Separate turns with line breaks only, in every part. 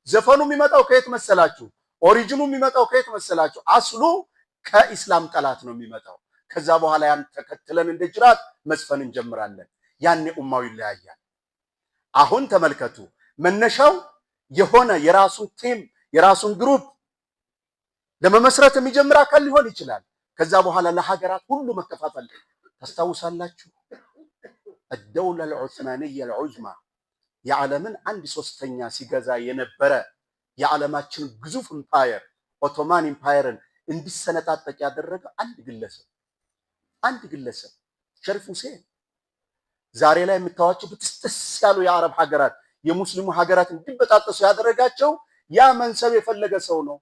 ዘፈኑ የሚመጣው ከየት መሰላችሁ? ኦሪጂኑ የሚመጣው ከየት መሰላችሁ? አስሉ ከኢስላም ጠላት ነው የሚመጣው። ከዛ በኋላ ያን ተከትለን እንደ ጅራት መስፈን እንጀምራለን። ያኔ ኡማው ይለያያል። አሁን ተመልከቱ፣ መነሻው የሆነ የራሱን ቲም የራሱን ግሩፕ ለመመስረት የሚጀምር አካል ሊሆን ይችላል። ከዛ በኋላ ለሀገራት ሁሉ መከፋፈል ታስታውሳላችሁ። الدولة العثمانية العظمى የዓለምን 1/3 ሲገዛ የነበረ የዓለማችን ግዙፍ ኢምፓየር ኦቶማን ኢምፓየርን እንዲሰነጣጠቅ ያደረገ አንድ ግለሰብ ሸሪፍ ሁሴን። ዛሬ ላይ የምታዋቸው ብትስጥስ ያሉ የአረብ ሀገራት የሙስሊሙ ሀገራት እንዲበጣጠሱ ያደረጋቸው ያ መንሰብ የፈለገ ሰው ነው።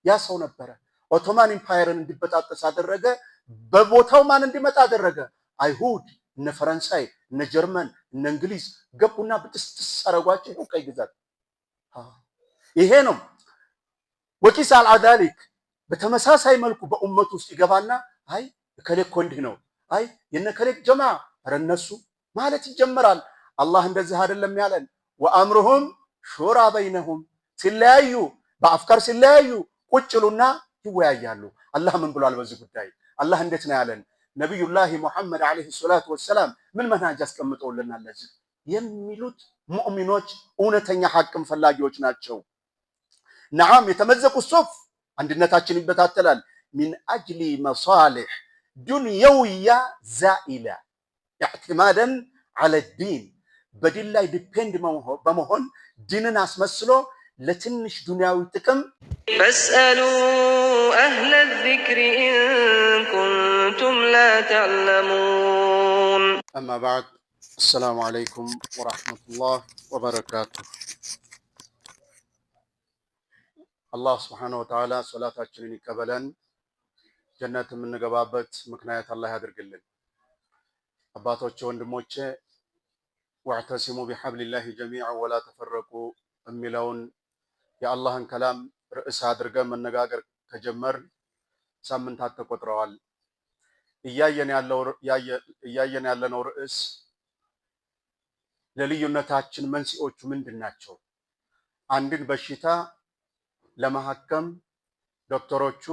ያ ሰው ነበረ። ኦቶማን ኢምፓየርን እንዲበጣጠስ አደረገ። በቦታው ማን እንዲመጣ አደረገ? አይሁድ፣ እነ ፈረንሳይ፣ እነ ጀርመን፣ እነ እንግሊዝ ገቡና ብትስጥስ አረጓቸው። ቀይ ግዛት ይሄ ነው። ወቂስ አልዓዳሊክ በተመሳሳይ መልኩ በኡመት ውስጥ ይገባና አይ እከሌ እኮ እንዲህ ነው፣ አይ የነከሌ ጀማ ረነሱ ማለት ይጀምራል። አላህ እንደዚህ አይደለም ያለን። ወአምሩሁም ሹራ በይነሁም ሲለያዩ በአፍካር ሲለያዩ ቁጭሉና ይወያያሉ። አላህ ምን ብሏል በዚህ ጉዳይ? አላህ እንዴት ነው ያለን? ነብዩላህ ሙሐመድ አለይሂ ሰላቱ ወሰላም ምን መንሃጅ አስቀምጠውልናል ለዚህ የሚሉት ሙእሚኖች እውነተኛ ሐቅም ፈላጊዎች ናቸው። ነዓም የተመዘቁ ሱፍ አንድነታችን ይበታተላል። ሚን አጅሊ መሳሊህ ዱንየውያ ዛኢላ ኢዕቲማደን ዐለ ዲን በዲን ላይ ዲፔንድ በመሆን ዲንን አስመስሎ ለትንሽ ዱንያዊ ጥቅም ፈስአሉ አህለ ዚክሪ ኢን ኩንቱም ላ ተዕለሙን። አማ በዕድ አሰላሙ ዐለይኩም ወረሕመቱላህ ወበረካቱሁ። አላህ ስብሓነሁ ወተዓላ ሶላታችንን ይቀበለን፣ ጀነት የምንገባበት ምክንያት አላህ ያድርግልን። አባቶቼ፣ ወንድሞቼ ወዕተሲሙ ቢሐብሊላሂ ጀሚዐን ወላ ተፈረቁ የሚለውን የአላህን ከላም ርዕስ አድርገን መነጋገር ከጀመር ሳምንታት ተቆጥረዋል። እያየን ያለነው ርዕስ ለልዩነታችን መንስኤዎቹ ምንድን ናቸው? አንድን በሽታ ለማከም ዶክተሮቹ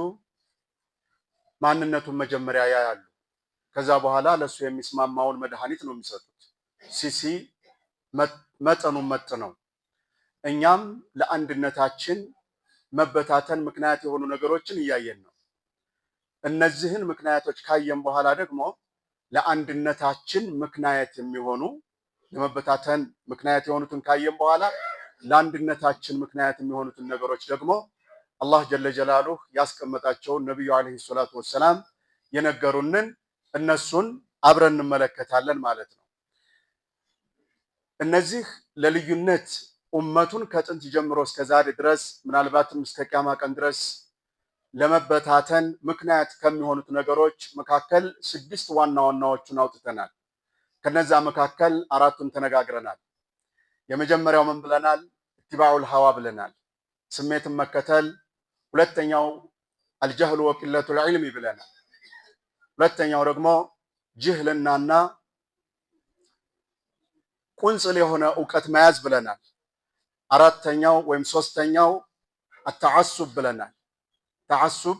ማንነቱን መጀመሪያ ያያሉ። ከዛ በኋላ ለሱ የሚስማማውን መድኃኒት ነው የሚሰጡት። ሲሲ መጠኑን መጥነው እኛም ለአንድነታችን መበታተን ምክንያት የሆኑ ነገሮችን እያየን ነው። እነዚህን ምክንያቶች ካየን በኋላ ደግሞ ለአንድነታችን ምክንያት የሚሆኑ ለመበታተን ምክንያት የሆኑትን ካየን በኋላ ለአንድነታችን ምክንያት የሚሆኑትን ነገሮች ደግሞ አላህ ጀለ ጀላሉሁ ያስቀመጣቸውን ነብዩ አለይሂ ሰላቱ ወሰላም የነገሩንን እነሱን አብረን እንመለከታለን ማለት ነው። እነዚህ ለልዩነት ኡመቱን ከጥንት ጀምሮ እስከ ዛሬ ድረስ ምናልባትም እስከ ቂያማ ቀን ድረስ ለመበታተን ምክንያት ከሚሆኑት ነገሮች መካከል 6 ዋና ዋናዎቹን አውጥተናል። ከነዛ መካከል 4ቱን ተነጋግረናል። የመጀመሪያው ምን ብለናል? ኢትባኡል ሀዋ ብለናል፣ ስሜትን መከተል። ሁለተኛው አልጀህሉ ወቂለቱል ዒልም ብለናል። ሁለተኛው ደግሞ ጅህልናና ቁንጽል የሆነ ዕውቀት መያዝ ብለናል። አራተኛው ወይም ሶስተኛው አተዓሱብ ብለናል። ተዓሱብ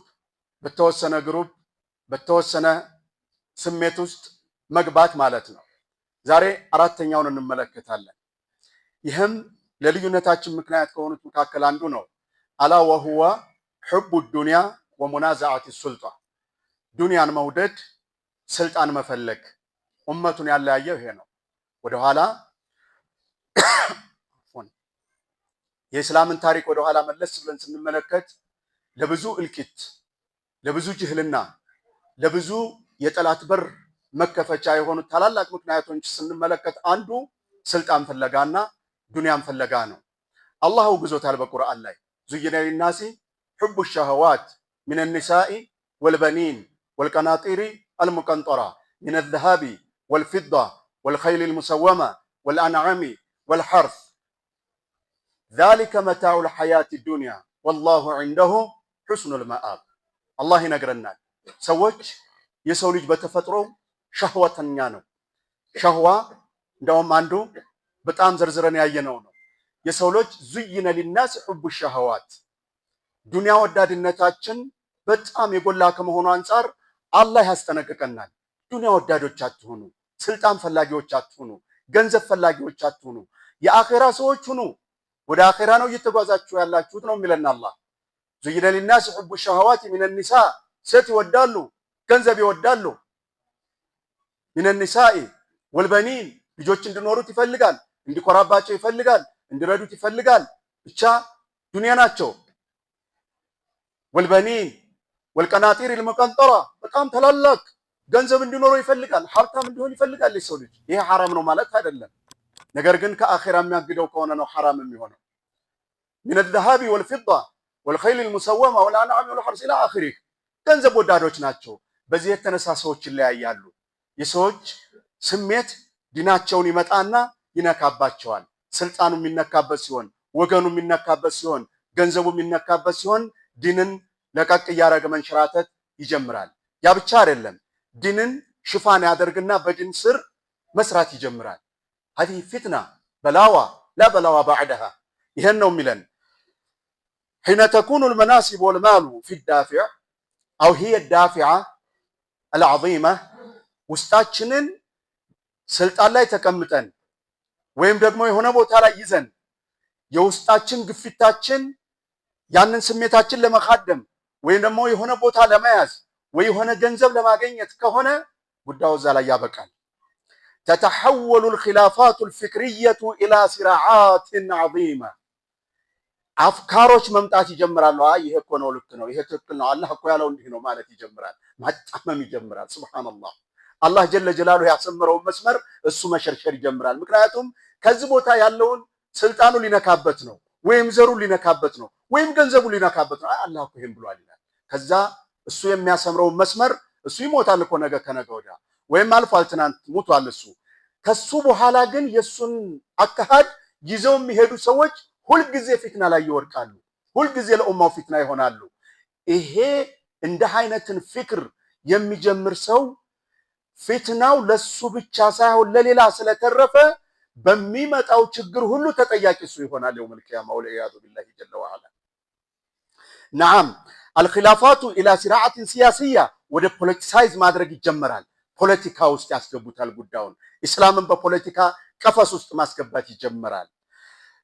በተወሰነ ግሩፕ በተወሰነ ስሜት ውስጥ መግባት ማለት ነው። ዛሬ አራተኛውን እንመለከታለን። ይህም ለልዩነታችን ምክንያት ከሆኑት መካከል አንዱ ነው። አላ ወሁወ ሑቡ ዱንያ ወሙናዛዓት ሱልጣ፣ ዱንያን መውደድ፣ ስልጣን መፈለግ። ኡመቱን ያለያየው ይሄ ነው። ወደኋላ የእስላምን ታሪክ ወደኋላ መለስ ብለን ስንመለከት ለብዙ እልቂት፣ ለብዙ ጅህልና፣ ለብዙ የጠላት በር መከፈቻ የሆኑት ታላላቅ ምክንያቶች ስንመለከት አንዱ ስልጣን ፍለጋና ዱንያን ፍለጋ ነው። አላህ አውግዞታል በቁርአን ላይ ዙይነ ሊናሲ ሑቡ ሸህዋት ሚነ ኒሳኢ ወልበኒን ወልቀናጢሪ አልሙቀንጠራ ሚነ ዘሃቢ ወልፊዳ ወልኸይል ልሙሰወማ ወልአንዓሚ ወልሐርስ ዛሊከ መታዑል ሐያት ዱንያ ወላሁ ዒንደሁ ሑስኑል መአብ። አላህ ይነግረናል። ሰዎች የሰው ልጅ በተፈጥሮ ሸህወተኛ ነው። ሸህዋ እንደውም አንዱ በጣም ዘርዝረን ያየነው ነው። የሰውሎች ዙይነ ሊናስ ሁቡ ሸሃዋት ዱንያ ወዳድነታችን በጣም የጎላ ከመሆኑ አንፃር አላህ ያስጠነቅቀናል። ዱንያ ወዳዶች አትሁኑ፣ ስልጣን ፈላጊዎች አትሁኑ፣ ገንዘብ ፈላጊዎች አትሁኑ፣ የአኺራ ሰዎች ሁኑ። ወደ አኺራ ነው እየተጓዛችሁ ያላችሁት ነው የሚለን አላህ። ዙይነ ሊናስ ሁቡ ሸሃዋት ሚነ ኒሳ ሴት ይወዳሉ፣ ገንዘብ ይወዳሉ። ሚነ ኒሳኢ ወልበኒን ልጆች እንዲኖሩት ይፈልጋል፣ እንዲኮራባቸው ይፈልጋል፣ እንዲረዱት ይፈልጋል። ብቻ ዱንያ ናቸው። ወልበኒን ወልቀናጢር ልሙቀንጠራ በጣም ታላላቅ ገንዘብ እንዲኖረው ይፈልጋል፣ ሀብታም እንዲሆን ይፈልጋል የሰው ልጅ። ይሄ ሐራም ነው ማለት አይደለም። ነገር ግን ከአኺራ የሚያግደው ከሆነ ነው ሐራም የሚሆነው። ሚነ ዘሃቢ ወልፊዳ ወልኸይል ልሙሰወማ ወልአንዓም ወልሐርስ ኢላ አኺሪህ ገንዘብ ወዳዶች ናቸው። በዚህ የተነሳ ሰዎች ይለያያሉ። የሰዎች ስሜት ዲናቸውን ይመጣና ይነካባቸዋል። ስልጣኑ የሚነካበት ሲሆን፣ ወገኑ የሚነካበት ሲሆን፣ ገንዘቡ የሚነካበት ሲሆን ዲንን ለቀቅ እያደረገ መንሸራተት ይጀምራል። ያ ብቻ አይደለም፣ ዲንን ሽፋን ያደርግና በዲን ስር መስራት ይጀምራል። هذه فتنة بلاوة لا بلاوة بعدها ይሄን ነው የሚለን حين تكون المناصب والمال في الدافع أو هي الدافعة العظيمة ውስጣችንን ስልጣን ላይ ተቀምጠን ወይም ደግሞ የሆነ ቦታ ላይ ይዘን የውስጣችን ግፊታችን ያንን ስሜታችን ለመካደም ወይም ደግሞ የሆነ ቦታ ለመያዝ ወይ የሆነ ገንዘብ ለማግኘት ከሆነ ጉዳዩ እዛ ላይ ያበቃል። تتحول الخلافات الفكرية إلى صراعات عظيمة አፍካሮች መምጣት ይጀምራሉ። ይሄ እኮ ነው ልክ ነው፣ ይሄ ትክክል ነው፣ አላህ እኮ ያለው እንዲህ ነው ማለት ይጀምራል። ማጣመም ይጀምራል። ሱብሃንአላህ አላህ ጀለ ጀላሉ ያሰመረውን መስመር እሱ መሸርሸር ይጀምራል። ምክንያቱም ከዚህ ቦታ ያለውን ስልጣኑ ሊነካበት ነው፣ ወይም ዘሩ ሊነካበት ነው፣ ወይም ገንዘቡ ሊነካበት ነው። አላህ እኮ ይሄን ብሏል ይላል። ከዛ እሱ የሚያሰምረውን መስመር እሱ ይሞታል እኮ ነገ ከነገ ወዲያ ወይም አልፏል፣ ትናንት ሙቷል እሱ። ከሱ በኋላ ግን የሱን አካሃድ ይዘው የሚሄዱ ሰዎች ሁልጊዜ ፊትና ላይ ይወርቃሉ፣ ሁልጊዜ ለኡማው ፊትና ይሆናሉ። ይሄ እንደ አይነትን ፍክር የሚጀምር ሰው ፊትናው ለሱ ብቻ ሳይሆን ለሌላ ስለተረፈ በሚመጣው ችግር ሁሉ ተጠያቂ እሱ ይሆናል የውመል ቂያማ ወልዒያዙ ቢላሂ ጀለ ወዐላ። ነዓም አልኺላፋቱ ኢላ ሲራዓትን ሲያሲያ ወደ ፖለቲሳይዝ ማድረግ ይጀመራል። ፖለቲካ ውስጥ ያስገቡታል ጉዳዩን። ኢስላምን በፖለቲካ ቀፈስ ውስጥ ማስገባት ይጀምራል።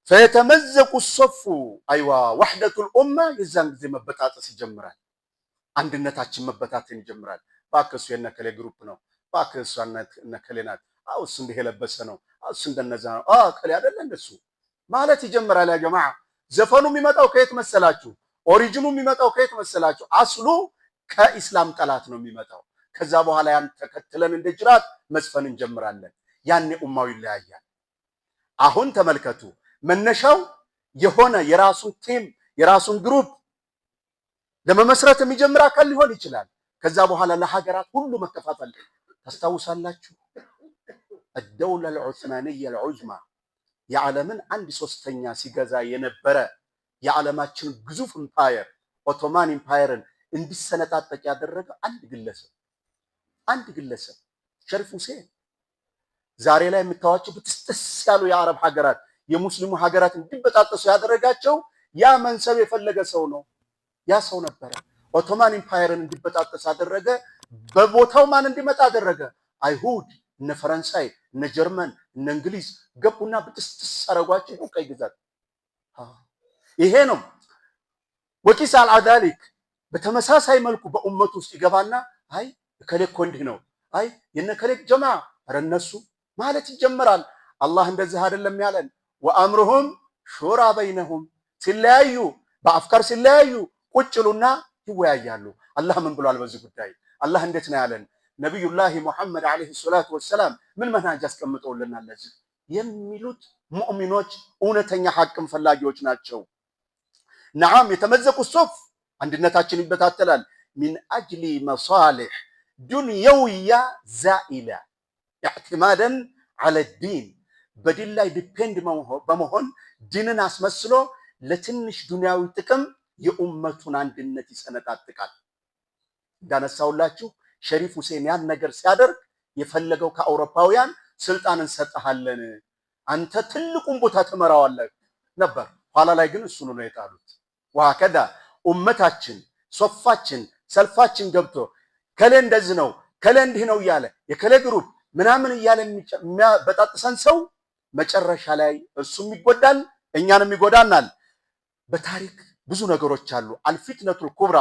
ፈየተመዘቁ ሶፉ አይዋ ወሕደቱል ኡማ የዛን ጊዜ መበጣጠስ ይጀምራል። አንድነታችን መበታተን ይጀምራል። እባክህ እሱ የነከሌ ግሩፕ ነው፣ እባክህ እሷ እነከሌ ናት፣ እሱ እንዲህ የለበሰ ነው፣ እሱ እንደነዛ ነው፣ ከሌ አይደለ እንደሱ ማለት ይጀምራል። ያ ጀማዓ ዘፈኑ የሚመጣው ከየት መሰላችሁ? ኦሪጂኑ የሚመጣው ከየት መሰላችሁ? አስሉ ከኢስላም ጠላት ነው የሚመጣው። ከዛ በኋላ ያን ተከትለን እንደ ጅራት መስፈን እንጀምራለን። ያኔ ኡማው ይለያያል። አሁን ተመልከቱ፣ መነሻው የሆነ የራሱን ቲም የራሱን ግሩፕ ለመመስረት የሚጀምር አካል ሊሆን ይችላል። ከዛ በኋላ ለሀገራት ሁሉ መከፋፈል ታስታውሳላችሁ። الدولة العثمانية العظمى የዓለምን 1/3 ሲገዛ የነበረ የዓለማችን ግዙፍ ኢምፓየር ኦቶማን ኢምፓየርን እንዲሰነጣጠቅ ያደረገ አንድ ግለሰብ ሸሪፍ ሁሴን። ዛሬ ላይ የምታዋቸው ብትስጥስ ያሉ የአረብ ሀገራት የሙስሊሙ ሀገራት እንዲበጣጠሱ ያደረጋቸው ያ መንሰብ የፈለገ ሰው ነው። ያ ሰው ነበረ። ኦቶማን ኢምፓየርን እንዲበጣጠስ አደረገ። በቦታው ማን እንዲመጣ አደረገ? አይሁድ፣ እነ ፈረንሳይ፣ እነ ጀርመን፣ እነ እንግሊዝ ገቡና ብትስጥስ አረጓቸው። ቀይ ግዛት ይሄ ነው። ወቂስ አልዓዳሊክ በተመሳሳይ መልኩ በኡመቱ ውስጥ ይገባና አይ እከሌ እኮ እንዲህ ነው፣ አይ የነከሌ ጀማዓ ኧረ እነሱ ማለት ይጀምራል። አላህ እንደዚህ አይደለም ያለን። ወአምሩሁም ሹራ በይነሁም ሲለያዩ በአፍካር ሲለያዩ ቁጭሉና ይወያያሉ። አላህ ምን ብሏል በዚህ ጉዳይ? አላህ እንዴት ነው ያለን? ነቢዩላህ ሙሐመድ ዓለይሂ ሰላቱ ወሰላም ምን መንሃጅ አስቀምጠውልናል? ለዚህ የሚሉት ሙእሚኖች እውነተኛ ሐቅም ፈላጊዎች ናቸው። ነዓም የተመዘቁ ሶፍ አንድነታችን ይበታተላል። ሚን አጅሊ መሳሊሕ ዱንየውያ ዛኢላ ኢዕቲማደን ዐለ ዲን በዲን ላይ ዲፔንድ በመሆን ዲንን አስመስሎ ለትንሽ ዱንያዊ ጥቅም የኡመቱን አንድነት ይሰነጣጥቃል። እንዳነሳውላችሁ ሸሪፍ ሁሴን ያን ነገር ሲያደርግ የፈለገው ከአውሮፓውያን ስልጣን እንሰጥሃለን፣ አንተ ትልቁን ቦታ ትመራዋለህ፣ ነበር። ኋላ ላይ ግን እሱን ነው የጣሉት። ወሀከዛ ኡመታችን ሶፋችን ሰልፋችን ገብቶ ከሌ እንደዚህ ነው ከሌ እንዲህ ነው እያለ የከሌ ግሩፕ ምናምን እያለ የሚያበጣጥሰን ሰው መጨረሻ ላይ እሱም ይጎዳል እኛንም ይጎዳናል። በታሪክ ብዙ ነገሮች አሉ። አልፊትነቱል ኩብራ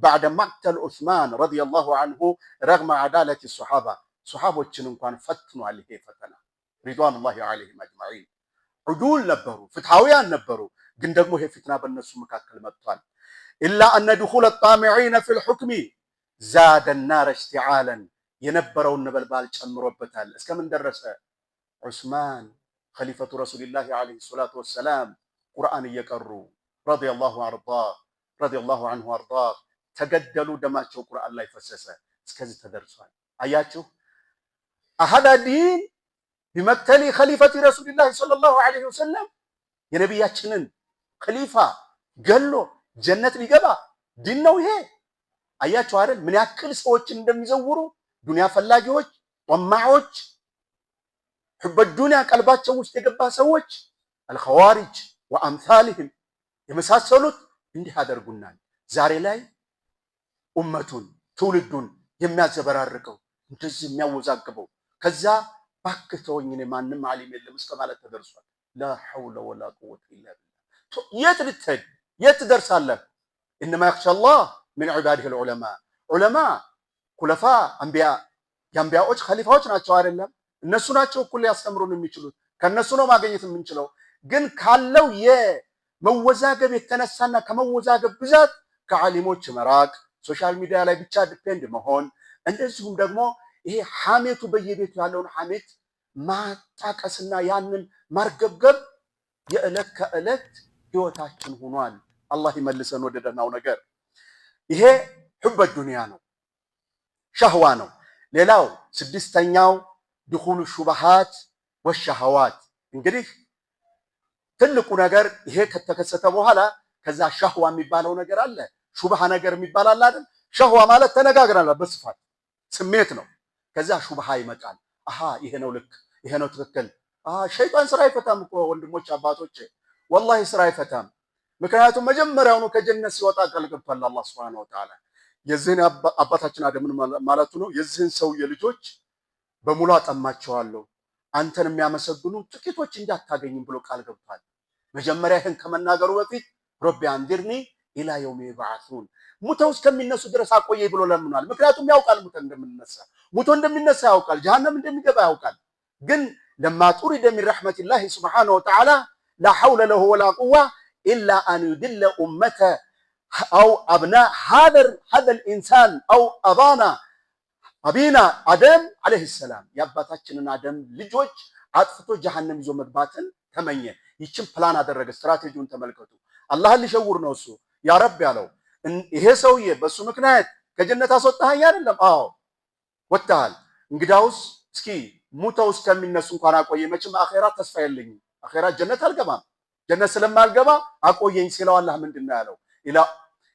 بعد مقتل عثمان رضي الله عنه رغم عدالة الصحابة صحابዎችን እንኳን ፈትኗል። ይሄ ፈተና رضوان الله عليهم اجمعين ዑዱል ነበሩ ፍትሃውያን ነበሩ። ግን ደግሞ ይሄ ፍትና በእነሱ መካከል መጥቷል። إلا أن دخول الطامعين في الحكم زاد النار اشتعالا የነበረውን ነበልባል ጨምሮበታል። እስከምን ደረሰ? ዑስማን خليفة رسول الله عليه الصلاة والسلام ቁርአን እየቀሩ رضي الله عنه وارضاه ተገደሉ። ደማቸው ቁርአን ላይ ፈሰሰ። እስከዚህ ተደርሷል። አያችሁ አሃዳ ዲን بمقتل خليفة رسول الله صلى الله عليه وسلم የነብያችንን ኸሊፋ ገሎ ጀነት ሊገባ ዲን ነው ይሄ። አያችሁ አይደል ምን ያክል ሰዎች እንደሚዘውሩ ዱንያ ፈላጊዎች ወማዎች حب الدنيا ቀልባቸው ውስጥ የገባ ሰዎች الخوارج وامثالهم የመሳሰሉት እንዲህ አደርጉናል። ዛሬ ላይ ኡመቱን ትውልዱን የሚያዘበራርቀው እንደዚህ የሚያወዛግበው ከዛ ባክተውኝ እኔ ማንም ዓሊም የለም እስከ ማለት ተደርሷል። لا حول ولا قوة إلا بالله የት ልትሄድ የት ትደርሳለህ? إنما يخشى الله من عباده العلماء ዑለማ ኩለፋ አንቢያ የአንቢያዎች ኸሊፋዎች ናቸው አይደለም? እነሱ ናቸው እኩል ያስተምሩን የሚችሉት ከነሱ ነው ማግኘት የምንችለው። ግን ካለው የመወዛገብ የተነሳና ከመወዛገብ ብዛት ከዓሊሞች መራቅ ሶሻል ሚዲያ ላይ ብቻ ዲፔንድ መሆን እንደዚሁም ደግሞ ይሄ ሐሜቱ በየቤቱ ያለውን ሐሜት ማጣቀስና ያንን ማርገብገብ የዕለት ከዕለት ህይወታችን ሆኗል። አላህ ይመልሰን ወደ ደህናው ነገር። ይሄ حب الدنيا ነው ሸህዋ ነው። ሌላው ስድስተኛው دخول الشبهات والشهوات እንግዲህ ትልቁ ነገር ይሄ ከተከሰተ በኋላ ከዛ ሸህዋ የሚባለው ነገር አለ። ሹብሃ ነገር የሚባል አለ አይደል? ሸህዋ ማለት ተነጋግረናል በስፋት ስሜት ነው። ከዛ ሹብሃ ይመጣል። አሃ ይሄ ነው ልክ ይሄ ነው ትክክል። ሸይጣን ስራ አይፈታም እኮ ወንድሞች አባቶች ወላሂ ስራ አይፈታም። ምክንያቱም መጀመሪያውኑ ከጀነት ሲወጣ ቃል ገብቷል አላህ Subhanahu Wa Ta'ala የዚህን አባታችን አደምን ማለቱ ነው። የዚህን ሰውዬ ልጆች በሙሉ አጠማቸዋለሁ አንተን የሚያመሰግኑ ጥቂቶች እንዳታገኝም ብሎ ቃል ገብቷል። መጀመሪያ ይሄን ከመናገሩ በፊት ረቢ አንዲርኒ ኢላ የውም ይብዓሱን ሙተው እስከሚነሱ ድረስ አቆየኝ ብሎ ለምኗል። ምክንያቱም ያውቃል ሙቶ እንደሚነሳ ያውቃል፣ ጀሃነም እንደሚገባ ያውቃል። ግን ለማ ጡሪደ ሚን ረሕመቲላሂ ሱብሓነሁ ወተዓላ ላ ሐውለ ለሁ ወላ ቁዋ ኢላ አን ዩድለ ኡመተ አው አብና ሀዘል ኢንሳን አው አቢና አደም ዓለይሂ ሰላም የአባታችንን አደም ልጆች አጥፍቶ ጀሃነም ይዞ መግባትን ተመኘ። ይችን ፕላን አደረገ። ስትራቴጂውን ተመልከቱ። አላህን ሊሸውር ነው እሱ ያ ረብ ያለው። ይሄ ሰውዬ በሱ ምክንያት ከጀነት አስወጣኸኝ አይደለም? አዎ ወጣሃል። እንግዳውስ እስኪ ሙተው እስከሚነሱ እንኳን አቆየኝ። መቼም አኺራ ተስፋ የለኝም፣ አኺራ ጀነት አልገባም። ጀነት ስለማልገባ አቆየኝ ሲለው አላህ ምንድነው ያለው?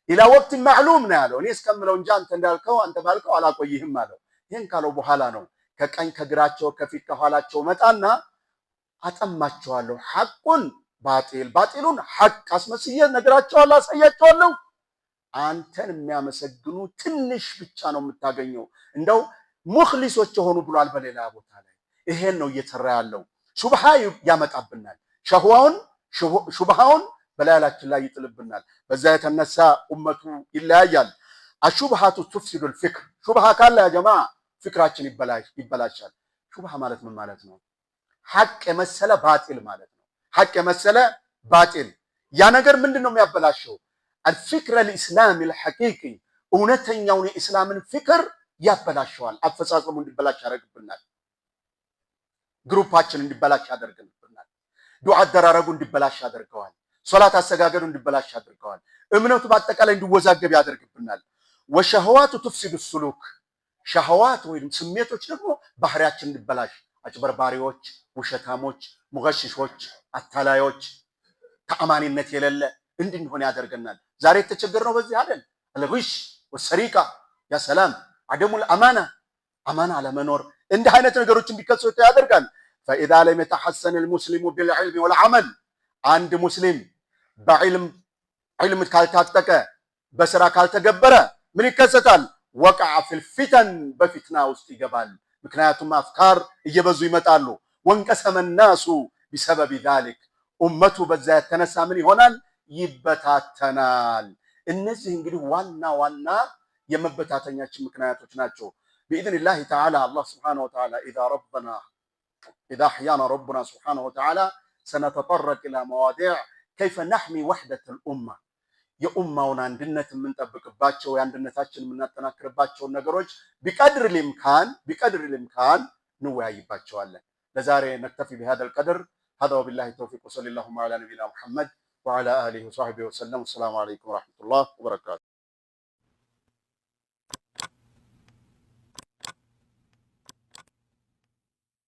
ኢላ ወቅት ማዕሉም ነው ያለው። እኔ እስከምለው እንጂ አንተ እንዳልከው አንተ ባልከው አላቆይህም አለው። ይሄን ካለው በኋላ ነው ከቀኝ ከግራቸው ከፊት ከኋላቸው መጣና አጠማቸዋለሁ። ሐቁን ባጢሉን ሐቅ አስመስዬ ነግራቸዋለሁ፣ አሳያቸዋለሁ። አንተን የሚያመሰግኑ ትንሽ ብቻ ነው የምታገኘው። እንደው ሙኽሊሶች የሆኑ ብሏል በሌላ ቦታ ላይ። ይሄን ነው እየተራ ያለው። ሹብሃ ያመጣብናል። ሹብሃውን በላያችን ላይ ይጥልብናል። በዛ የተነሳ ኡመቱ ይለያያል። አሹብሃቱ ቱፍሲዱል ፊክር። ሹብሃ ካለ ያ ጀማዓ ፍክራችን ይበላሻል። ሹብሃ ማለት ምን ማለት ነው? ሐቅ የመሰለ ባጢል ማለት ነው። ሐቅ የመሰለ ባጢል ያ ነገር ምንድነው የሚያበላሸው? الفكر الاسلامي الحقيقي እውነተኛውን የእስላምን ፍክር ያበላሸዋል። አፈጻጸሙ እንዲበላሽ ያደርግብናል። ግሩፓችን እንዲበላሽ ያደርግብናል። ዱዓ አደራረጉ እንዲበላሽ ያደርገዋል። ሶላት አሰጋገዱ እንዲበላሽ ያደርገዋል። እምነቱ በአጠቃላይ እንዲወዛገብ ያደርግብናል። ወሸህዋቱ تفسد السلوك ሸህዋት ወይም ስሜቶች ደግሞ ባህሪያችን እንዲበላሽ አጭበርባሪዎች፣ ውሸታሞች፣ ሙገሽሾች፣ አታላዮች፣ ተአማኒነት የሌለ እንድንሆን ያደርገናል። ዛሬ የተቸገርነው በዚህ አይደል? አልግሽ ወሰሪቃ ያ ሰላም አደሙል አማና ለመኖር እንዲህ አይነት ነገሮች እንዲከሰቱ ያደርጋል። فاذا لم يتحسن المسلم بالعلم والعمل አንድ ሙስሊም በዕልም ካልታጠቀ በስራ ካልተገበረ ምን ይከሰታል? ወቀዐ ፊል ፊተን በፊትና ውስጥ ይገባል። ምክንያቱም አፍካር እየበዙ ይመጣሉ። ወንቀሰመ ናሱ ቢሰበቢ ዛሊክ ኡመቱ በዛ የተነሳ ምን ይሆናል? ይበታተናል። እነዚህ እንግዲህ ዋና ዋና የመበታተኛችን ምክንያቶች ናቸው። بإذنላህ ተዓላ አላህ ሱብሓነሁ ወተዓላ ኢዛ አሕያና ረቡና ሱብሓነሁ ወተዓላ ሰነተጠረቅ ኢላ መዋዲዕ ከይፈ ነሕሚ ወሕደተል ኡማ የኡማውን አንድነት የምንጠብቅባቸው የአንድነታችን የምናጠናክርባቸውን ነገሮች ቢቀድር ልምካን እንወያይባቸዋለን። ለዛሬ ነክተፊ ቢሃዘል ቀድር هذا وبالله التوفيق وصلى اللهم على نبينا محمد وعلى آله وصحبه وسلم والسلام عليكم ورحمة الله وبركاته